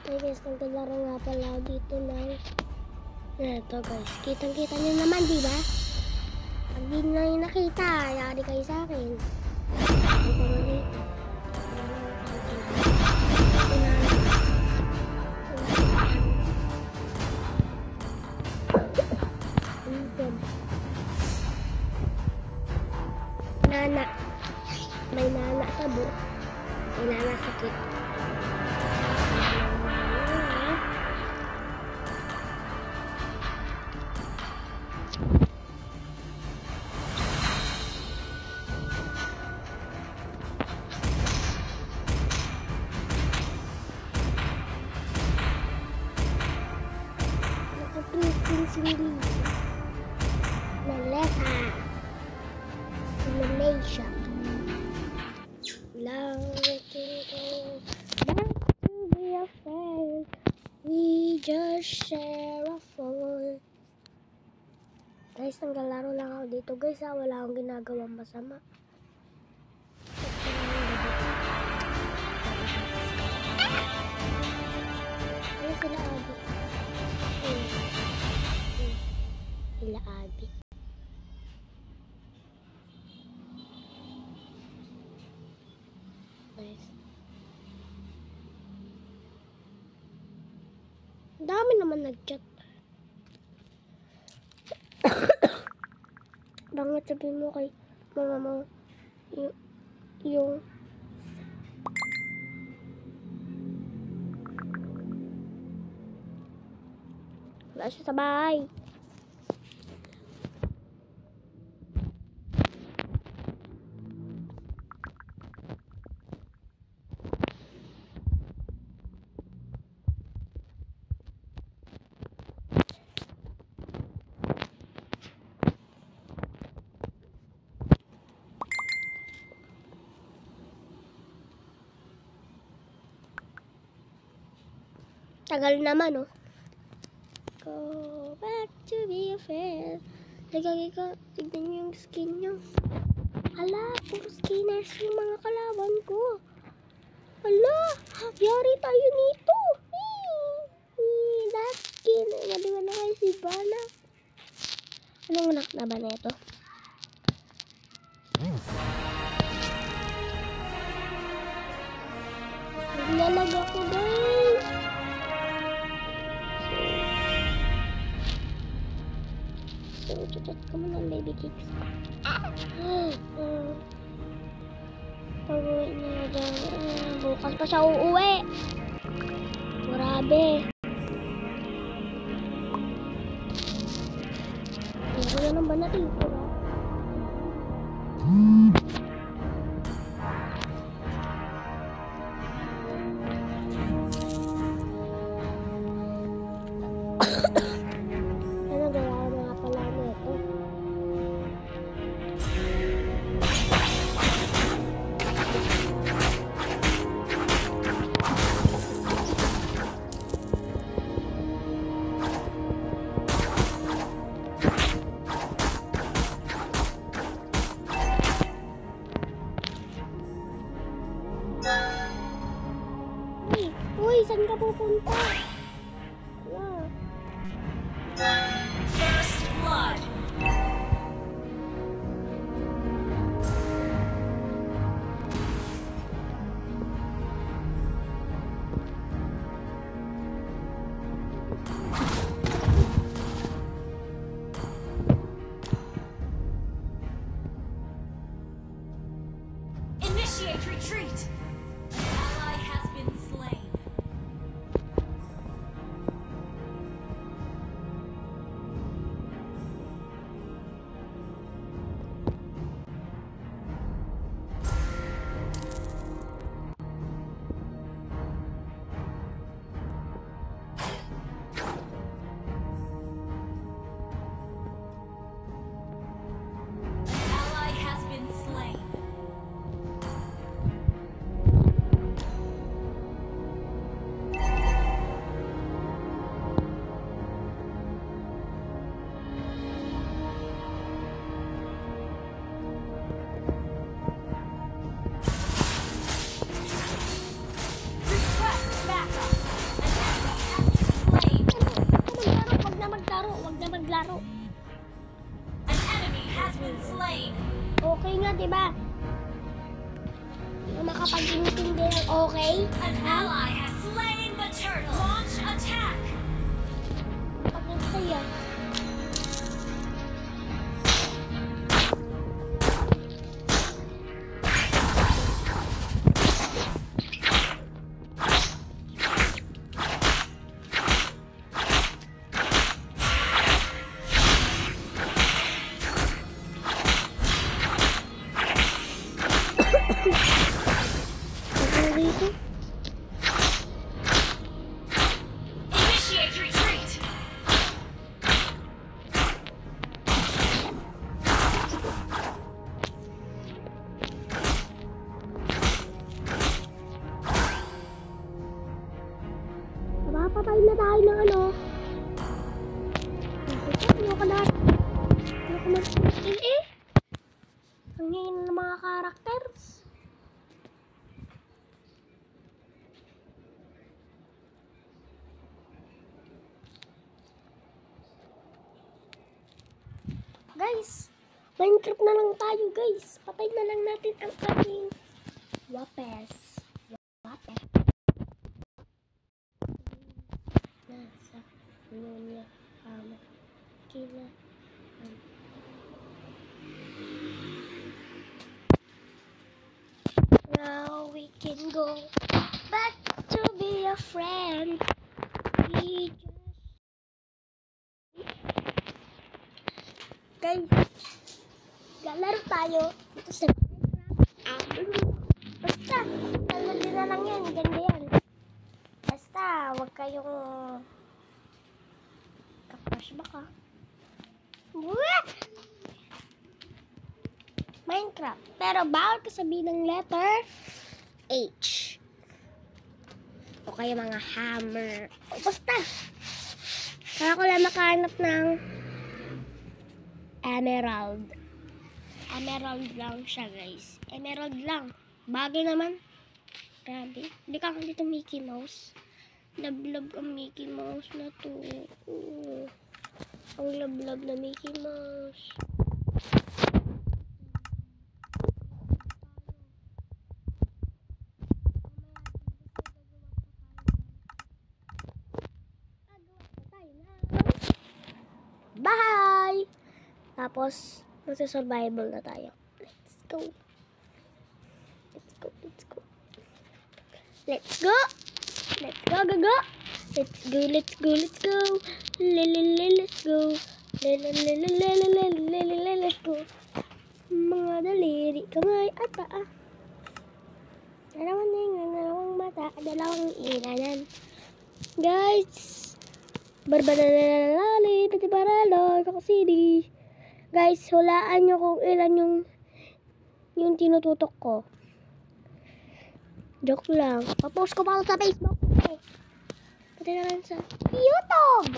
Ay guys, naglalaro nga pala ako dito ng eto guys, kitang-kita nyo naman, di ba? Pag di na yung nakita, yari kayo sa akin. Nana. May nana sa buhok. May nana sakit. Release Melissa Simulation. Love can go back to be a friend. We just share a phone. Guys, naglalaro lang ako dito guys ha. Wala akong ginagawang masama. Ano sila Abi? Sila Abi. Nice. Dami naman nag-chat. Bakit sabihin mo kay mama mo yung wala siya sa bahay. Tagal naman, oh. Go back to be a friend. Lagay ko, tignan nyo yung skin nyo. Hala, puro skinners yung mga kalaban ko. Hala, yari tayo nito. That skin. Madiwan na kayo si Bana. Anong anak na ba na ito? Naglalag ako, guys. So, chutot ko muna ang baby cakes. Pag-uwi niya daw. Bukas pa siya uuwi. Grabe. Wala nang ba natin? Uy, saan ka pupunta? First blood. Initiate retreat. slain. Okay nga, diba? Hindi ka makapag-intindi ng okay. An ally has slain the turtle. Launch attack. Pag-intay yan. Initiate retreat. Mapapatay na tayo ng ano. Ayoko na. Ayoko mag-skill eh. Ang hingin ng mga characters. Guys, Minecraft na lang tayo guys. Patay na lang natin ang ating wapes. Wapes. Nasa nunya kina now we can go back to be a friend. We just guys, galaro tayo dito sa Minecraft. Basta, din na lang yan, ganda yan. Basta, huwag kayong kapash baka. Minecraft. Pero bawal ka sabihin ng letter H. O kaya mga hammer. O basta. Kaya ko lang makahanap ng emerald. Emerald lang siya guys. Emerald lang. Bagay naman. Grabe. Hindi ka dito Mickey Mouse. Love ang Mickey Mouse na to. Oo. Ang love na Mickey Mouse. Bye! Tapos, magsa-survival na tayo. Let's go. Let's go. Let's go. Let's go. Let's go, go, go. Let's go, let's go, let's go. Let's go. Let's go. Mga daliri, kamay at paa. Dalawang ninga, dalawang mata, dalawang ilanan. Guys, barbanalali, pati baralo, kakasidi. Guys, hulaan nyo kung ilan yung tinututok ko. Joke lang. Papost ko pa sa Facebook. Pati na lang sa YouTube.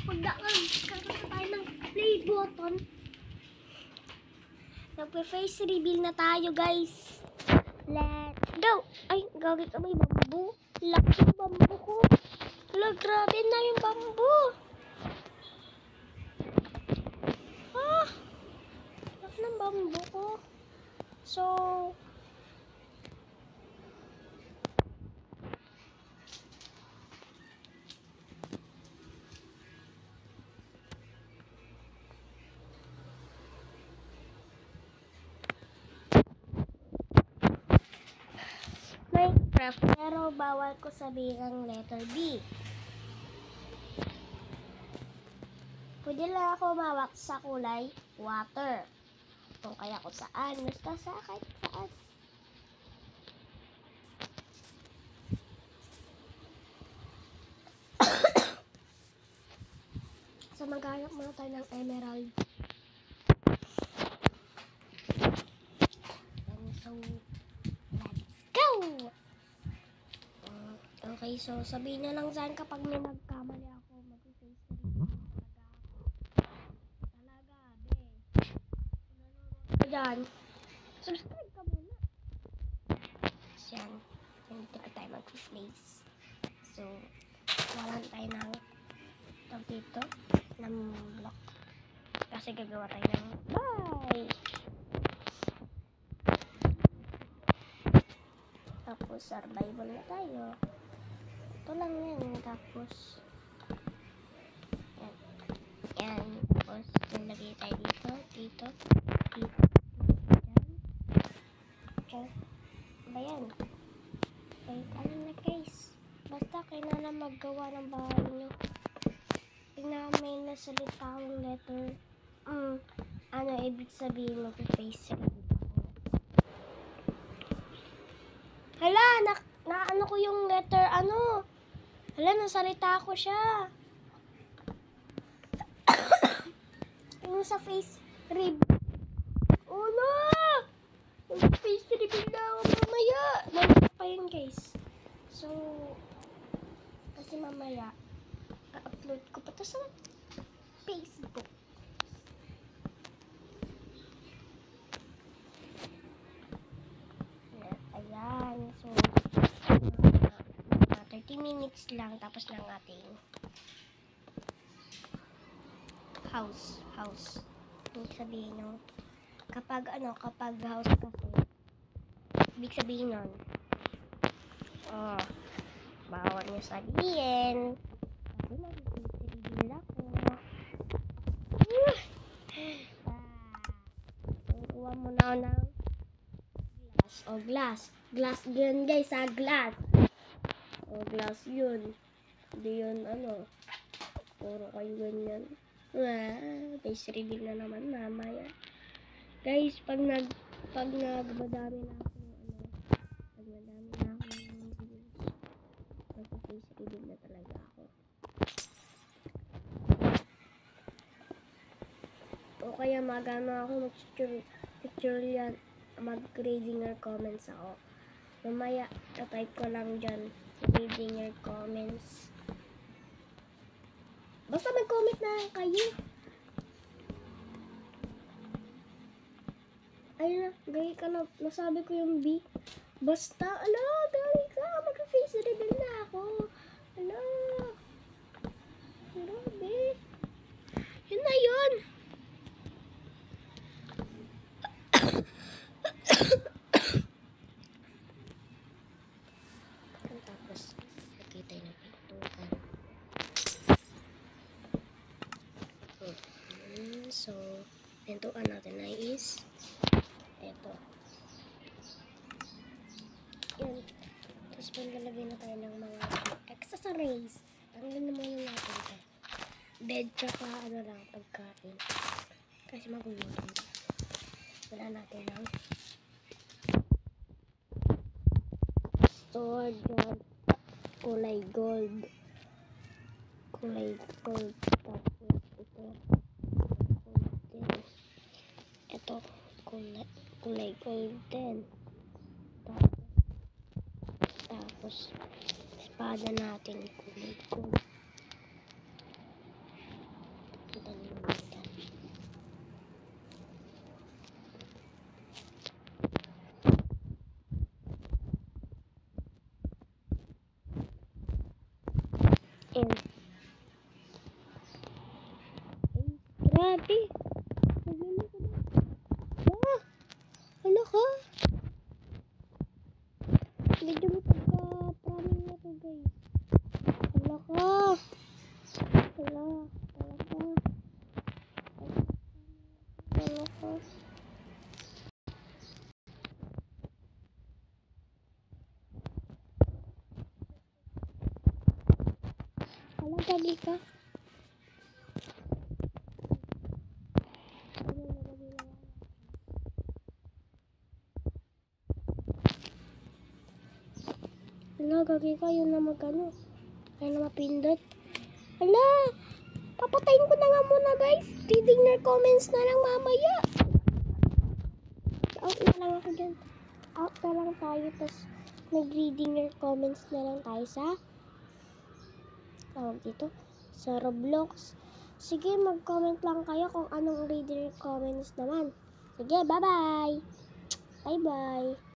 Pagdaan, kakasa tayo ng play button. Nagpe-face reveal na tayo, guys. Let's go! Ay, gagawin ka may bambu. Laki yung bambu ko. Hala, grabe na yung bambu. Ah! Laki ng bambu ko. So, Minecraft, pero bawal ko sabihin ang letter B. Pwede lang ako mawak sa kulay water. Kung kaya ko saan, basta sa kahit saan. So maghanap muna tayo ng emerald. So, let's go! Okay, so sabihin na lang saan kapag may nagkamali ako, mag-face reveal talaga, be. Kung nanonood ka dyan, subscribe ka muna. So, yan. Hindi ka tayo mag-face. So, walan tayo ng dito, ng block. kasi gagawa tayo ng bye. Tapos survival na tayo. Ito lang yan. Tapos yan. Tapos nalagay tayo dito. Dito. Okay. Ba yan? Okay. Ano na guys? Basta kailangan maggawa ng bahay nyo. Tingnan may nasalita akong letter. Ano ibig sabihin mag-face reveal? Hala, na ko yung letter, Hala, nasalita ko siya. Yung sa face reveal. Oh no! Yung face reveal na ako mamaya. Mamaya pa yun guys. So, kasi mamaya, upload ko pa to sa Facebook. Ayan. So, 30 minutes lang tapos ng ating house. Ibig sabihin nung kapag house kasi, ibig sabihin nun, bawal niyo sabihin kasi mag-reveal ako. Kuha mo na ako ng glass yun guys, glass yun, hindi yun puro kayo ganyan. Face reveal na naman mamaya guys. Pag nagmadami na ako face reveal na talaga ako. O kaya ako mag-picture yan, mag-grading or comments ako. Mamaya, type ko lang dyan, grading or comments. Basta mag-comment na kayo. Ayun na, gaya ka na, nasabi ko yung B. Basta, gaya ka, mag-face reveal na ako. Grabe. Yun na yun. Tapos, nakita yung pintuan. So, pintuan natin na is eto. Yan. Tapos, paglalagay na tayo ng mga accessories. Tanggalin naman yung natin ito. Bed, tsaka pagkain. Kasi magugutom. Wala natin lang. Store dyan. Kulay gold. Tapos ito. Ito. Kulay gold din. Tapos espada natin kulay gold. Kita niyo natin. Grabe. Ano ka? Medyo pagka-praning na to guys. Ano ka? Dali ka. Gagi ka, yun na kaya na mapindot. Papatayin ko na nga muna guys. Reading your comments na lang mamaya. Out na lang ako dyan. Out na lang tayo, tapos nag-reading your comments na lang tayo dito sa Roblox. Sige, mag-comment lang kayo kung anong reading your comments naman. Sige, bye-bye. Bye-bye.